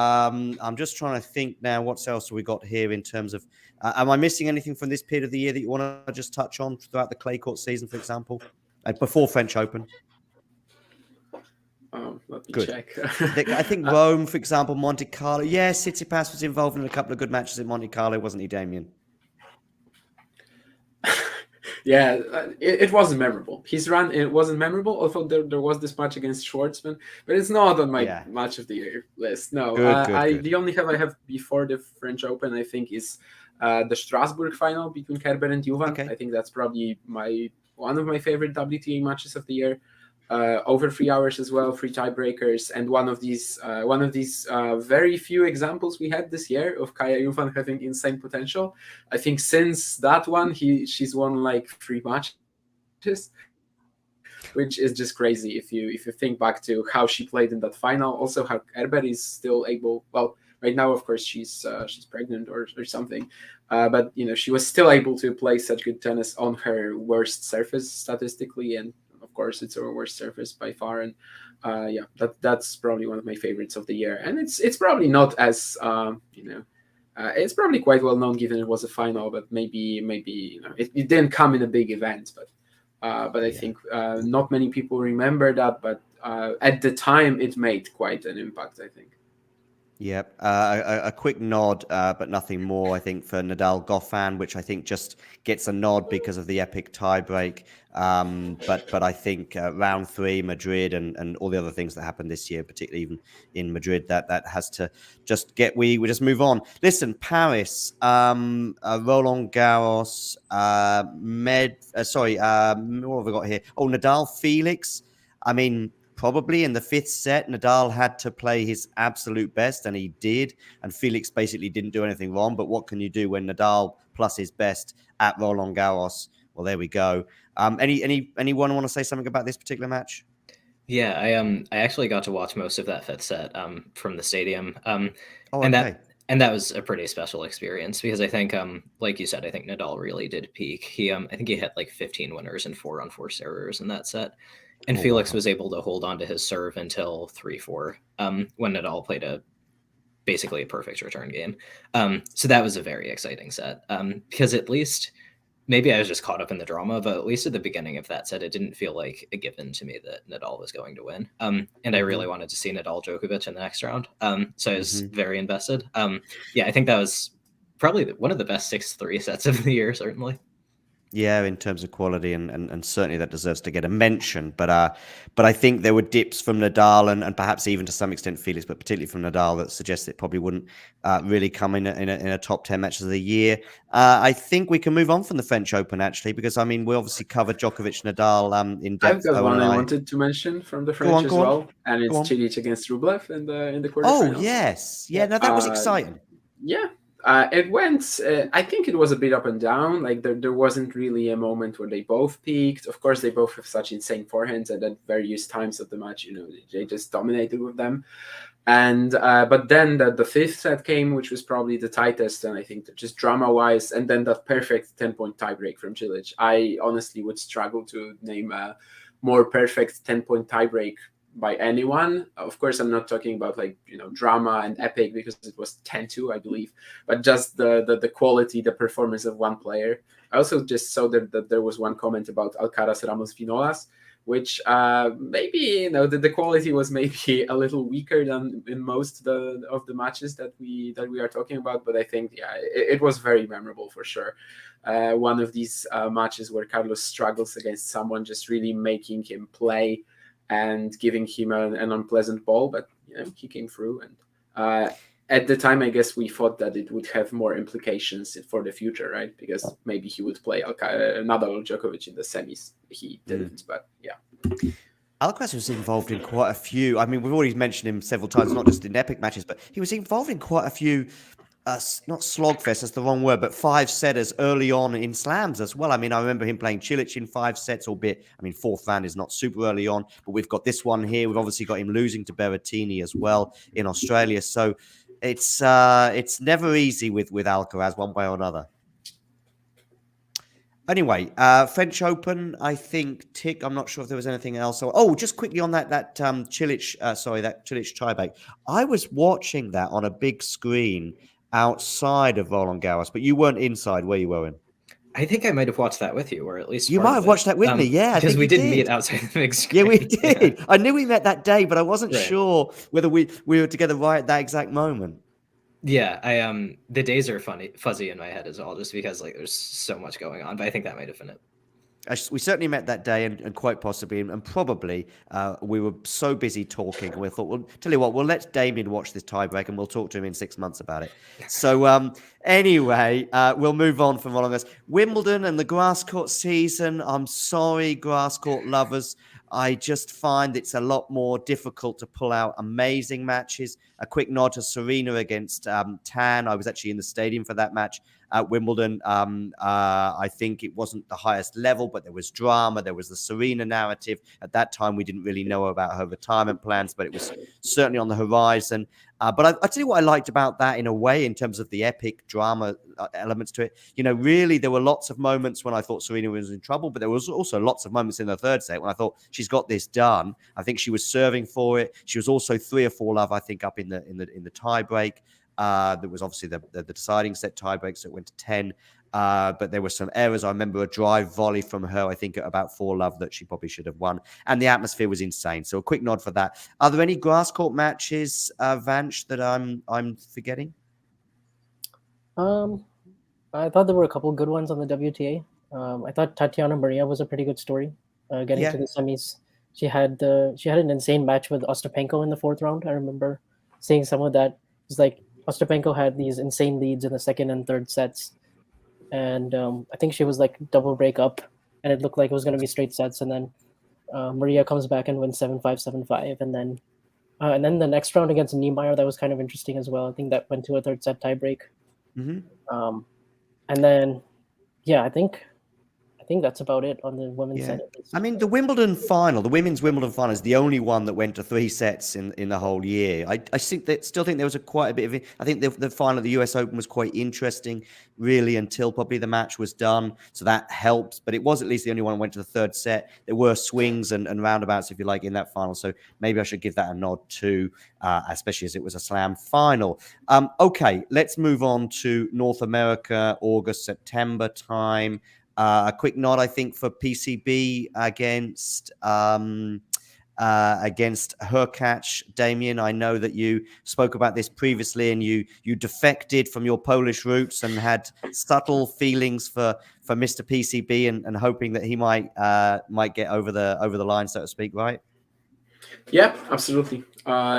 I'm just trying to think now. What else have we got here in terms of? Am I missing anything from this period of the year that you want to just touch on throughout the clay court season, for example, before French Open? Let me check. I think Rome, for example, Monte Carlo. Yeah, Tsitsipas was involved in a couple of good matches at Monte Carlo, wasn't he, Damien? Yeah, it wasn't memorable. His run, it wasn't memorable, although there was this match against Schwartzman, but it's not on my match of the year list. No, good. The only I have before the French Open, I think, is the Strasbourg final between Kerber and Juvan. Okay. I think that's probably one of my favorite WTA matches of the year. Over 3 hours as well, 3 tiebreakers, and one of these very few examples we had this year of Kaja Juvan having insane potential. I think since that one, she's won 3 matches. which is just crazy if you think back to how she played in that final. Also, how Herbert is still able. Well, right now, of course, she's pregnant or something, but she was still able to play such good tennis on her worst surface statistically, and of course, it's her worst surface by far. And that's probably one of my favorites of the year. And it's probably not as it's probably quite well known given it was a final, but maybe it didn't come in a big event, but I think not many people remember that, but at the time it made quite an impact, I think. Yep. A quick nod, but nothing more, I think, for Nadal Goffin, which I think just gets a nod because of the epic tiebreak. But I think round 3, Madrid, and all the other things that happened this year, particularly even in Madrid, that has to just get we just move on. Listen, Paris, Roland Garros, what have we got here? Oh, Nadal Felix. I mean, probably in the 5th set, Nadal had to play his absolute best, and he did. And Felix basically didn't do anything wrong. But what can you do when Nadal plus his best at Roland Garros? Well, there we go. Anyone want to say something about this particular match? Yeah, I actually got to watch most of that 5th set from the stadium. Okay. And that was a pretty special experience because I think, like you said, I think Nadal really did peak. I think he hit like 15 winners and 4 unforced errors in that set. And Felix was able to hold on to his serve until 3-4 when Nadal played basically a perfect return game. So that was a very exciting set because at least, maybe I was just caught up in the drama, but at least at the beginning of that set, it didn't feel like a given to me that Nadal was going to win. And I really wanted to see Nadal Djokovic in the next round. So I was very invested. I think that was probably one of the best 6-3 sets of the year, certainly. Yeah, in terms of quality, and certainly that deserves to get a mention. But I think there were dips from Nadal and perhaps even to some extent Felix, but particularly from Nadal, that suggests it probably wouldn't really come in a top 10 matches of the year. I think we can move on from the French Open actually, because I mean we obviously covered Djokovic, Nadal in depth. I've got one I wanted to mention from the French as well, and it's Cilic against Rublev in the quarterfinals. Oh yes, yeah, no, that was exciting. Yeah. It went, I think it was a bit up and down. Like there wasn't really a moment where they both peaked. Of course, they both have such insane forehands, and at various times of the match, they just dominated with them. And but then the 5th set came, which was probably the tightest, and I think just drama-wise, and then that perfect 10-point tiebreak from Cilic. I honestly would struggle to name a more perfect 10-point tiebreak by anyone. Of course, I'm not talking about drama and epic because it was 10-2, I believe, but just the quality, the performance of one player. I also just saw that there was one comment about Alcaraz Ramos Vinolas, which maybe the quality was maybe a little weaker than in most of the matches that we are talking about. But I think it was very memorable for sure. One of these matches where Carlos struggles against someone, just really making him play and giving him an unpleasant ball, but he came through. And at the time, I guess we thought that it would have more implications for the future, right? Because maybe he would play Nadal Djokovic in the semis. He didn't, but yeah. Alcaraz was involved in quite a few. I mean, we've already mentioned him several times, not just in epic matches, but he was involved in quite a few. Not slogfest, that's the wrong word, but 5-setters early on in slams as well. I mean, I remember him playing Cilic in 5 sets, albeit, 4th round is not super early on, but we've got this one here. We've obviously got him losing to Berrettini as well in Australia. So it's never easy with Alcaraz one way or another. Anyway, French Open, I think, I'm not sure if there was anything else. Just quickly on that Cilic tiebreak. I was watching that on a big screen outside of Roland Garros, but you weren't inside, were you, Owen? I think I might have watched that with you, or at least you might have watched that with me. Yeah, because we did meet outside the big screen. Yeah, we did. I knew we met that day, but I wasn't sure whether we were together right at that exact moment. Yeah, the days are fuzzy in my head as well, just because there's so much going on. But I think that might have been it. We certainly met that day, and quite possibly, and probably, we were so busy talking, and we thought, well, tell you what, we'll let Damien watch this tiebreak, and we'll talk to him in 6 months about it. So anyway, we'll move on from Roland Garros. Wimbledon and the grass court season. I'm sorry, grass court lovers. I just find it's a lot more difficult to pull out amazing matches. A quick nod to Serena against Tan. I was actually in the stadium for that match at Wimbledon. I think it wasn't the highest level, but there was drama. There was the Serena narrative. At that time, we didn't really know about her retirement plans, but it was certainly on the horizon. But I tell you what I liked about that in a way, in terms of the epic drama elements to it. Really, there were lots of moments when I thought Serena was in trouble, but there was also lots of moments in the third set when I thought she's got this done. I think she was serving for it. She was also 3 or 4 love, I think, up in the tie break. There was obviously the deciding set tie break, so it went to 10. But there were some errors. I remember a drive volley from her, I think, at about 4 love that she probably should have won. And the atmosphere was insane. So a quick nod for that. Are there any grass court matches, Vanch, that I'm forgetting? I thought there were a couple of good ones on the WTA. I thought Tatiana Maria was a pretty good story. Getting to the semis, she had an insane match with Ostapenko in the 4th round. I remember seeing some of that. It's like Ostapenko had these insane leads in the 2nd and 3rd sets, and I think she was like double break up, and it looked like it was going to be straight sets, and then Maria comes back and wins 7-5, 7-5, and then the next round against Niemeyer, that was kind of interesting as well. I think that went to a 3rd set tiebreak. Mm-hmm. And then, yeah, I think that's about it on the women's side. I mean, the women's Wimbledon final is the only one that went to 3 sets in the whole year. I still think there was quite a bit of it. I think the final of the US Open was quite interesting, really, until probably the match was done. So that helps. But it was at least the only one that went to the 3rd set. There were swings and roundabouts, if you like, in that final. So maybe I should give that a nod too, especially as it was a slam final. Okay, let's move on to North America, August, September time. A quick nod, I think, for PCB against Hurkacz. Damien, I know that you spoke about this previously, and you defected from your Polish roots and had subtle feelings for Mr. PCB and hoping that he might get over the line, so to speak, right? Yeah, absolutely.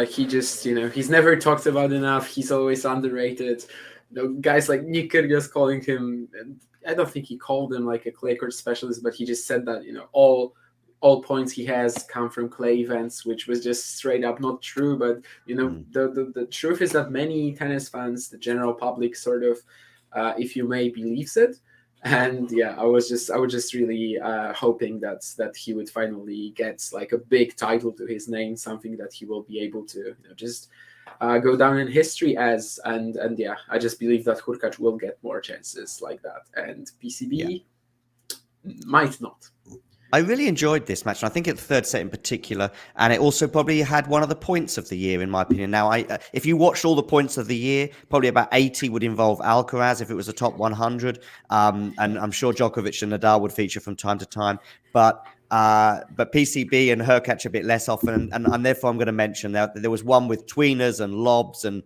He just, he's never talked about enough. He's always underrated. Guys like Nick Kyrgios calling him, I don't think he called him like a clay court specialist, but he just said that, all points he has come from clay events, which was just straight up not true. But, the truth is that many tennis fans, the general public sort of, if you may, believes it. And yeah, I was just really hoping that he would finally get like a big title to his name, something that he will be able to just go down in history as. And yeah, I just believe that Hurkacz will get more chances like that, and PCB might not. I really enjoyed this match, and I think at the 3rd set in particular, and it also probably had one of the points of the year, in my opinion. Now, if you watched all the points of the year, probably about 80 would involve Alcaraz if it was a top 100, and I'm sure Djokovic and Nadal would feature from time to time, but PCB and Hurkacz a bit less often, and therefore I'm going to mention that there was one with tweeners and lobs and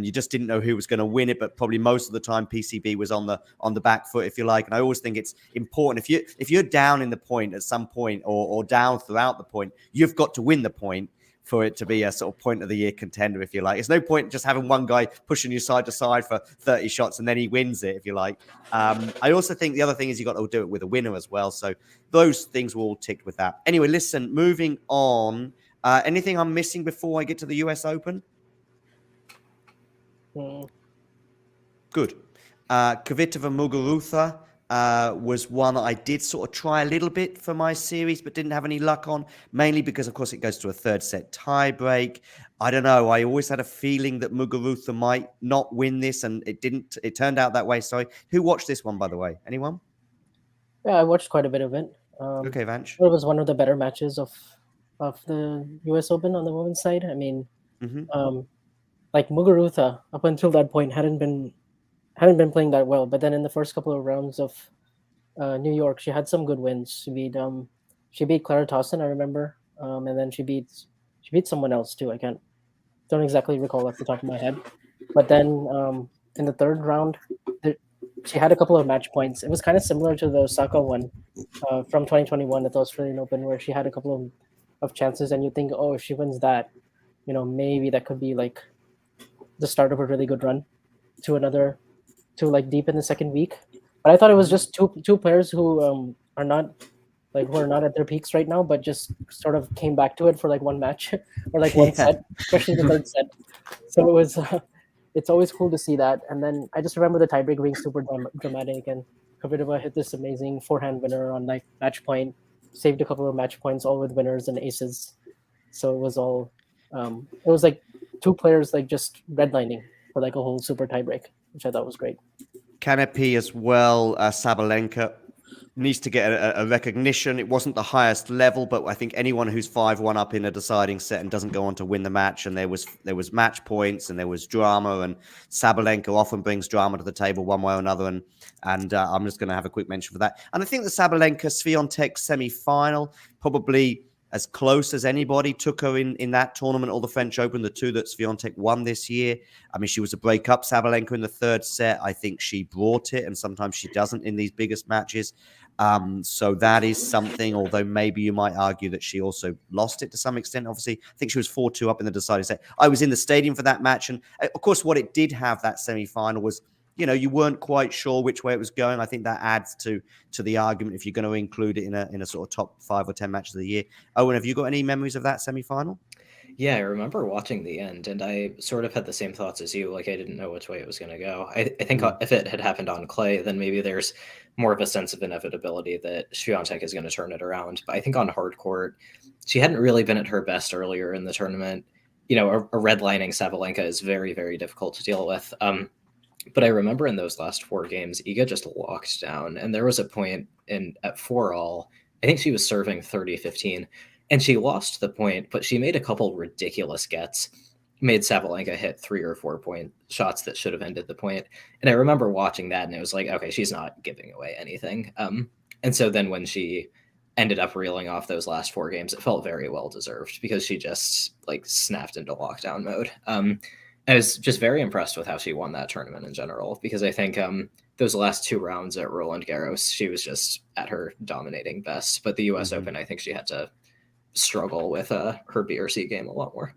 you just didn't know who was going to win it, but probably most of the time PCB was on the back foot, if you like. And I always think it's important, if you're down in the point at some point or down throughout the point, you've got to win the point for it to be a sort of point of the year contender, if you like. It's no point just having one guy pushing you side to side for 30 shots and then he wins it, if you like. I also think the other thing is you got to do it with a winner as well. So those things were all ticked with that. Anyway, listen, moving on. Anything I'm missing before I get to the US Open? Good. Kvitova Muguruza was one that I did sort of try a little bit for my series, but didn't have any luck on, mainly because, of course, it goes to a 3rd set tie break. I don't know. I always had a feeling that Muguruza might not win this, and it didn't. It turned out that way. Sorry. Who watched this one, by the way? Anyone? Yeah, I watched quite a bit of it. Okay, Vanch. It was one of the better matches of the US Open on the women's side. I mean, like Muguruza, up until that point, hadn't been playing that well. But then in the first couple of rounds of New York, she had some good wins. She beat Clara Tauson, I remember, and then she beat someone else too. Don't exactly recall off the top of my head. But then in the 3rd round, she had a couple of match points. It was kind of similar to the Osaka one from 2021 at the Australian Open, where she had a couple of chances, and you think, oh, if she wins that, maybe that could be like the start of a really good run to like deep in the 2nd week. But I thought it was just two players who are not like who are not at their peaks right now, but just sort of came back to it for like one match or like one Yeah. set, especially the third set. So it was, it's always cool to see that. And then I just remember the tiebreak being super dramatic, and Kvitova hit this amazing forehand winner on like match point, saved a couple of match points, all with winners and aces. So it was all, it was like two players like just redlining for like a whole super tiebreak, which I thought was great. Kanepi as well, Sabalenka needs to get a recognition. It wasn't the highest level, but I think anyone who's 5-1 up in a deciding set and doesn't go on to win the match, and there was match points and there was drama, and Sabalenka often brings drama to the table one way or another, and I'm just going to have a quick mention for that. And I think the Sabalenka-Swiatek semi-final, probably as close as anybody, took her in that tournament or the French Open, the two that Swiatek won this year. I mean, she was a break-up Sabalenka in the third set. I think she brought it, and sometimes she doesn't in these biggest matches. So that is something, although maybe you might argue that she also lost it to some extent. Obviously, I think she was 4-2 up in the deciding set. I was in the stadium for that match, and of course, what it did have, that semi-final, was, you weren't quite sure which way it was going. I think that adds to the argument if you're going to include it in a sort of top 5 or 10 matches of the year. Owen, have you got any memories of that semi-final? Yeah, I remember watching the end, and I sort of had the same thoughts as you. Like, I didn't know which way it was going to go. I think if it had happened on clay, then maybe there's more of a sense of inevitability that Swiatek is going to turn it around. But I think on hard court, she hadn't really been at her best earlier in the tournament. A redlining Sabalenka is very, very difficult to deal with. But I remember in those last 4 games, Iga just locked down. And there was a point at 4-all, I think she was serving 30-15, and she lost the point, but she made a couple ridiculous gets, made Sabalenka hit 3 or 4 point shots that should have ended the point. And I remember watching that, and it was like, okay, she's not giving away anything. And so then when she ended up reeling off those last 4 games, it felt very well deserved because she just like snapped into lockdown mode. I was just very impressed with how she won that tournament in general, because I think those last 2 rounds at Roland Garros, she was just at her dominating best. But the US Open, I think she had to struggle with her BRC game a lot more.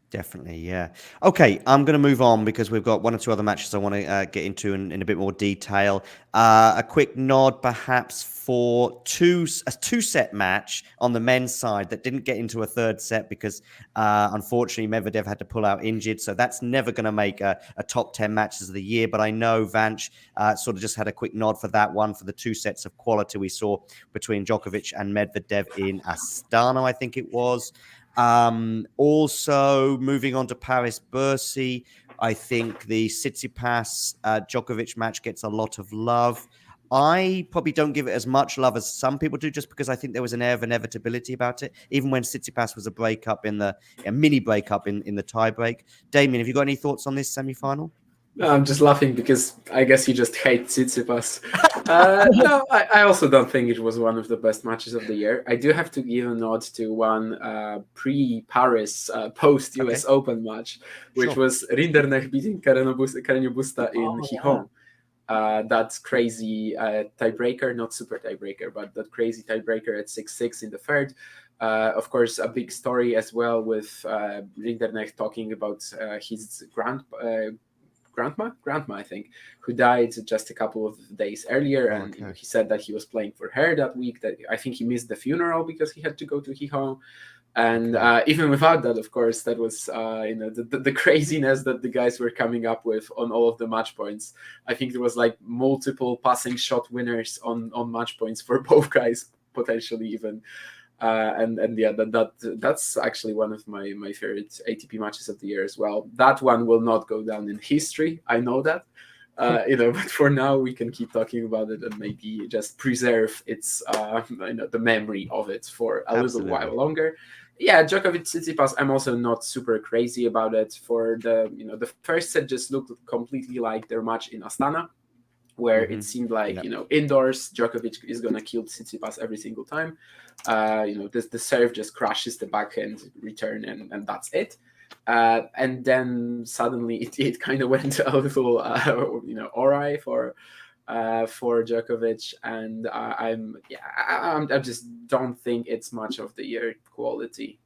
Definitely, yeah. Okay, I'm going to move on because we've got 1 or 2 other matches I want to get into in a bit more detail. A quick nod, perhaps, for a 2-set match on the men's side that didn't get into a third set because, unfortunately, Medvedev had to pull out injured. So that's never going to make a top 10 matches of the year. But I know Vanch sort of just had a quick nod for that one, for the 2 sets of quality we saw between Djokovic and Medvedev in Astana, I think it was. Also, moving on to Paris Bercy, I think the Tsitsipas Djokovic match gets a lot of love. I probably don't give it as much love as some people do, just because I think there was an air of inevitability about it, even when Tsitsipas was a mini breakup in the tiebreak. Damien, have you got any thoughts on this semi-final? No, I'm just laughing because I guess you just hate Tsitsipas. No, I also don't think it was one of the best matches of the year. I do have to give a nod to one pre-Paris, post-US Open match, which was Rinderknech beating Carreño Busta in Gijón. That crazy tiebreaker, not super tiebreaker, but that crazy tiebreaker at 6-6 in the third. Of course, a big story as well with Rinderknech talking about his grandma, I think, who died just a couple of days earlier, and he said that he was playing for her that week. That I think he missed the funeral because he had to go to Gijón. And even without that, of course, that was the craziness that the guys were coming up with on all of the match points. I think there was like multiple passing shot winners on match points for both guys, potentially even. And yeah, that's actually one of my favorite ATP matches of the year as well. That one will not go down in history, I know that. But for now we can keep talking about it and maybe just preserve its the memory of it for a little while longer. Yeah, Djokovic Tsitsipas, I'm also not super crazy about it. For the first set just looked completely like their match in Astana, where it seemed like indoors Djokovic is gonna kill Tsitsipas every single time. The serve just crashes the backhand return and that's it. And then suddenly it kind of went a little awry for Djokovic, and I just don't think it's much of the year quality.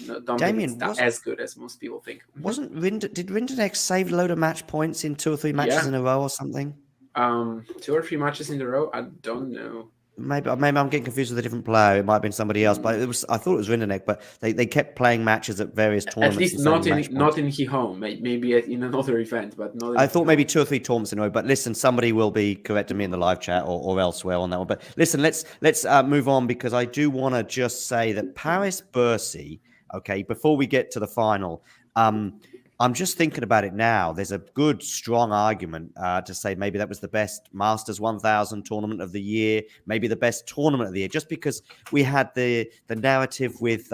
Don't Damien, think it's as good as most people think. Did Rinderknech save a load of match points in 2 or 3 matches in a row or something? 2 or 3 matches in a row, I don't know. maybe I'm getting confused with a different player. It might have been somebody else, but I thought it was Rinderknech. But they kept playing matches at various At tournaments least and saving match not points. in Gijón, maybe in another event, but not. I thought maybe 2 or 3 tournaments in a row. But listen, somebody will be correcting me in the live chat or elsewhere on that one. But listen, let's move on, because I do want to just say that Paris Bercy. Okay, before we get to the final, I'm just thinking about it now. There's a good, strong argument to say maybe that was the best Masters 1000 tournament of the year, maybe the best tournament of the year, just because we had the narrative with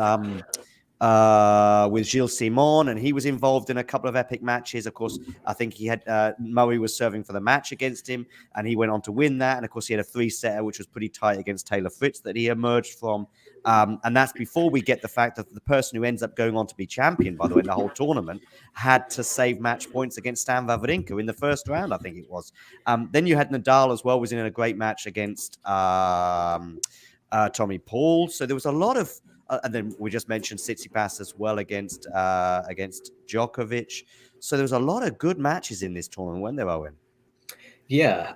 Gilles Simon, and he was involved in a couple of epic matches. Of course, I think he had Murray was serving for the match against him, and he went on to win that. And of course, he had a 3-setter, which was pretty tight against Taylor Fritz that he emerged from. And that's before we get the fact that the person who ends up going on to be champion, by the way, in the whole tournament, had to save match points against Stan Wawrinka in the first round, I think it was. Then you had Nadal as well, was in a great match against Tommy Paul. So there was a lot of, and then we just mentioned Tsitsipas as well against Djokovic. So there was a lot of good matches in this tournament, weren't there, Owen? Yeah,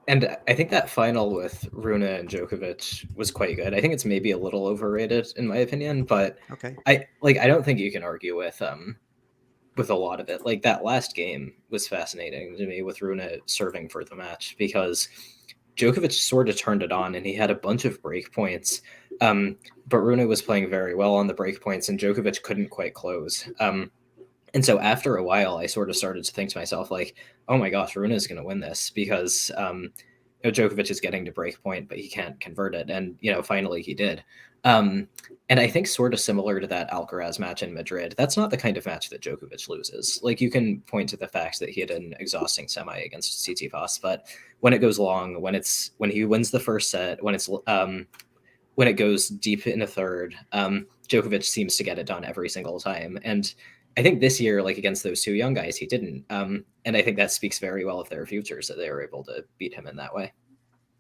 and I think that final with Rune and Djokovic was quite good. I think it's maybe a little overrated in my opinion, but okay, I don't think you can argue with a lot of it. Like that last game was fascinating to me with Rune serving for the match, because Djokovic sort of turned it on and he had a bunch of break points. But Rune was playing very well on the break points and Djokovic couldn't quite close. And so after a while, I sort of started to think to myself, like, oh my gosh, Rune is going to win this, because Djokovic is getting to break point, but he can't convert it. And, finally he did. And I think sort of similar to that Alcaraz match in Madrid, that's not the kind of match that Djokovic loses. Like, you can point to the fact that he had an exhausting semi against Tsitsipas, but when it goes long, when he wins the first set, when it goes deep in a third, Djokovic seems to get it done every single time. And I think this year, like against those two young guys, he didn't. And I think that speaks very well of their futures, that they were able to beat him in that way.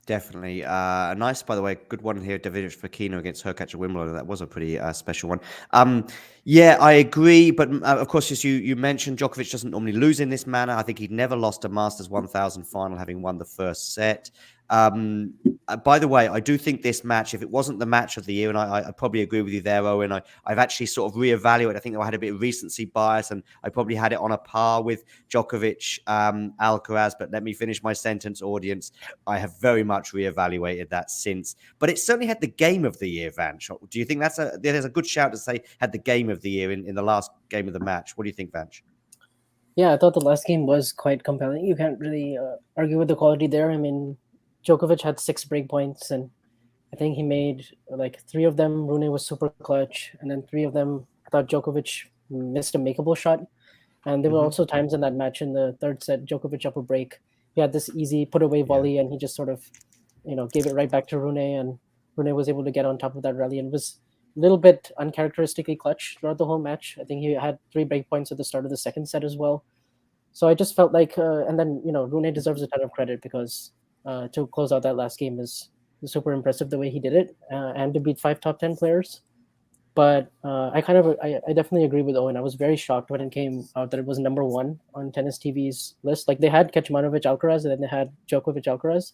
Definitely. Nice, by the way, good one here, David Fokina against Hurkacz at Wimbledon. That was a pretty special one. Yeah, I agree. But of course, as you mentioned, Djokovic doesn't normally lose in this manner. I think he'd never lost a Masters 1000 final, having won the first set. By the way, I do think this match, if it wasn't the match of the year, and I probably agree with you there, Owen, I've actually sort of reevaluated. I think I had a bit of recency bias, and I probably had it on a par with Djokovic, Alcaraz. But let me finish my sentence, audience. I have very much reevaluated that since. But it certainly had the game of the year, Vanch. Do you think there's a good shout to say had the game of the year in the last game of the match? What do you think, Vanch? Yeah, I thought the last game was quite compelling. You can't really argue with the quality there. I mean, Djokovic had 6 break points, and I think he made like 3 of them. Rune was super clutch, and then 3 of them, I thought Djokovic missed a makeable shot. And there were also times in that match in the third set, Djokovic up a break. He had this easy put away volley, and he just sort of, gave it right back to Rune, and Rune was able to get on top of that rally and was a little bit uncharacteristically clutch throughout the whole match. I think he had 3 break points at the start of the second set as well. So I just felt like, and then Rune deserves a ton of credit, because to close out that last game is super impressive the way he did it, and to beat 5 top 10 players. But I definitely agree with Owen. I was very shocked when it came out that it was number 1 on Tennis TV's list. Like, they had Kecmanovic Alcaraz, and then they had Djokovic Alcaraz,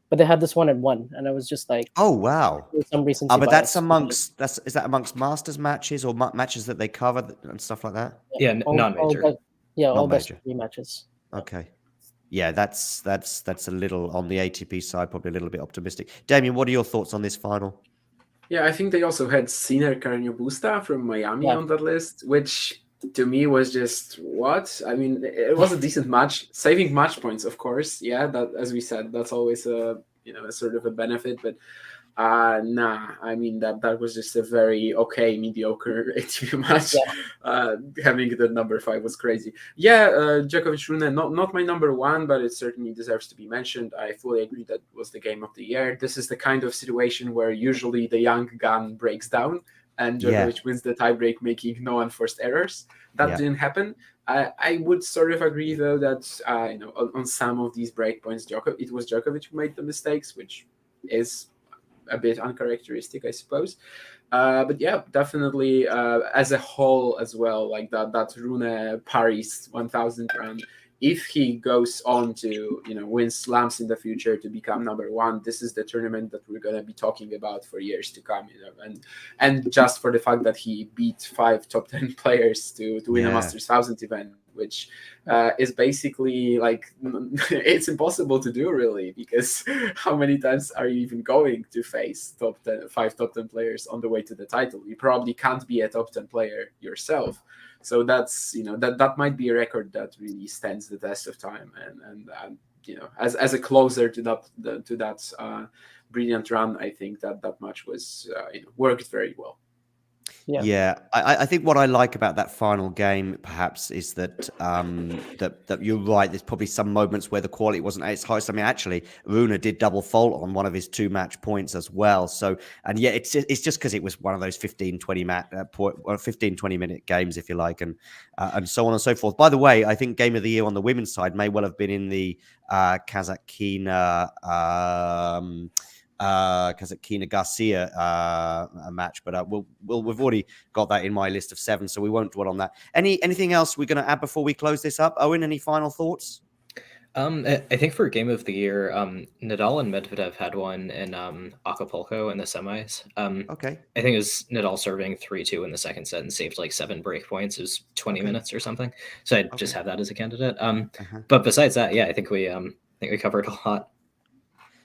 but they had this one at 1, and I was just like, oh wow, some recency but bias. is that amongst Masters matches or matches that they cover and stuff like that? Yeah, non-major. All best 3 matches. Okay. Yeah, that's a little on the ATP side, probably a little bit optimistic. Damien, what are your thoughts on this final? Yeah, I think they also had Sinner Carreño Busta from Miami on that list, which to me was just what? I mean, it was a decent match, saving match points, of course. Yeah, that, as we said, that's always a sort of a benefit, but nah, I mean that was just a very mediocre ATP match. Having it at number 5 was crazy. Yeah, Djokovic Rune, not my number 1, but it certainly deserves to be mentioned. I fully agree that was the game of the year. This is the kind of situation where usually the young gun breaks down and Djokovic wins the tiebreak, making no unforced errors. That didn't happen. I would sort of agree though that on some of these breakpoints, it was Djokovic who made the mistakes, which is a bit uncharacteristic, I suppose. But yeah, definitely as a whole as well, like that Rune Paris 1000 run if he goes on to win slams in the future to become number one, this is the tournament that we're going to be talking about for years to come. And just for the fact that he beat 5 top 10 players to win a Masters 1000 event, which is basically like it's impossible to do, really, because how many times are you even going to face 5 top 10 players on the way to the title? You probably can't be a top 10 player yourself. So that's that might be a record that really stands the test of time, and as a closer to that brilliant run, I think that match was worked very well. Yeah, I think what I like about that final game, perhaps, is that that you're right. There's probably some moments where the quality wasn't at its highest. I mean, actually, Rune did double fault on one of his 2 match points as well. So, and yeah, it's just because it was one of those 15-20 minute games, if you like, and so on and so forth. By the way, I think Game of the Year on the women's side may well have been in the Kazatkina Garcia match, but we've already got that in my list of 7, so we won't dwell on that. Anything else we're going to add before we close this up? Owen, any final thoughts? I think for Game of the Year, Nadal and Medvedev had one in Acapulco in the semis. Okay. I think it was Nadal serving 3-2 in the second set and saved like 7 break points. It was 20 minutes or something. So I just have that as a candidate. But besides that, yeah, I think we covered a lot.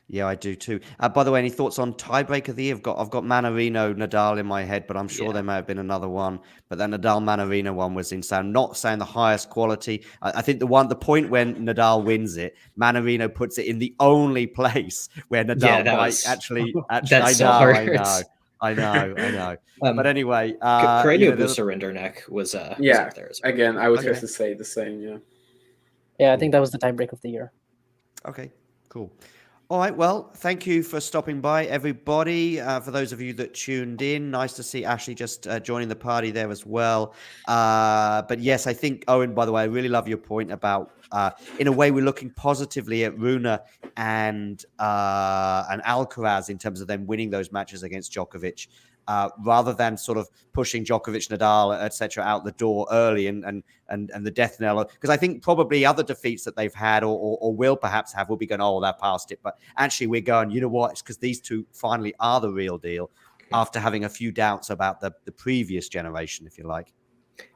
Yeah, I do too. By the way, any thoughts on tiebreaker of the year? I've got Manarino, Nadal in my head, but I'm sure there may have been another one. But that Nadal Manarino one was insane. Not saying the highest quality. I think the point when Nadal wins it, Manarino puts it in the only place where Nadal might actually. I know. But anyway, Carreño Busta neck was up there as well. Again, I would have to say the same. Yeah, I think that was the tiebreak of the year. Okay, cool. All right, well, thank you for stopping by, everybody. For those of you that tuned in, nice to see Ashley just joining the party there as well. But yes, I think, Owen, by the way, I really love your point about, in a way, we're looking positively at Rune and Alcaraz in terms of them winning those matches against Djokovic. Rather than sort of pushing Djokovic, Nadal, etc., out the door early and the death knell. Because I think probably other defeats that they've had or will perhaps have will be going, oh, they're past it. But actually we're going, you know what? It's because these two finally are the real deal after having a few doubts about the previous generation, if you like.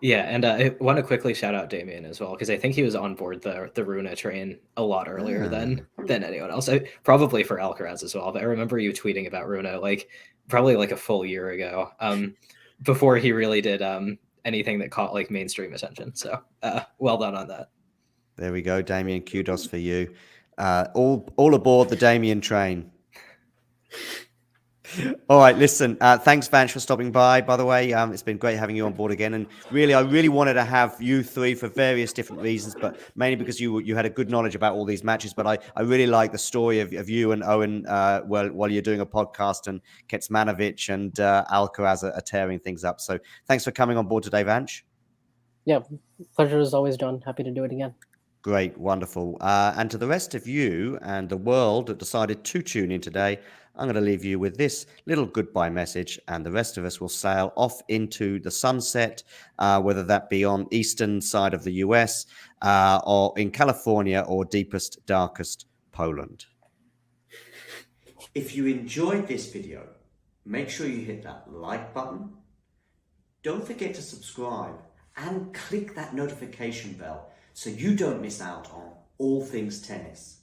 Yeah, and I want to quickly shout out Damien as well, because I think he was on board the Rune train a lot earlier than anyone else. Probably for Alcaraz as well. But I remember you tweeting about Rune probably like a full year ago, before he really did anything that caught like mainstream attention. So well done on that. There we go, Damien. Kudos for you. All aboard the Damien train. All right, listen, thanks, Vanch, for stopping by the way. It's been great having you on board again, and I really wanted to have you three for various different reasons, but mainly because you had a good knowledge about all these matches. But I really like the story of you and Owen while you're doing a podcast, and Kecmanovic and Alcaraz are tearing things up. So thanks for coming on board today, Vanch. Yeah, pleasure as always, John. Happy to do it again. Great, wonderful. And to the rest of you and the world that decided to tune in today, I'm going to leave you with this little goodbye message, and the rest of us will sail off into the sunset, whether that be on eastern side of the US or in California or deepest, darkest Poland. If you enjoyed this video, make sure you hit that like button. Don't forget to subscribe and click that notification bell so you don't miss out on all things tennis.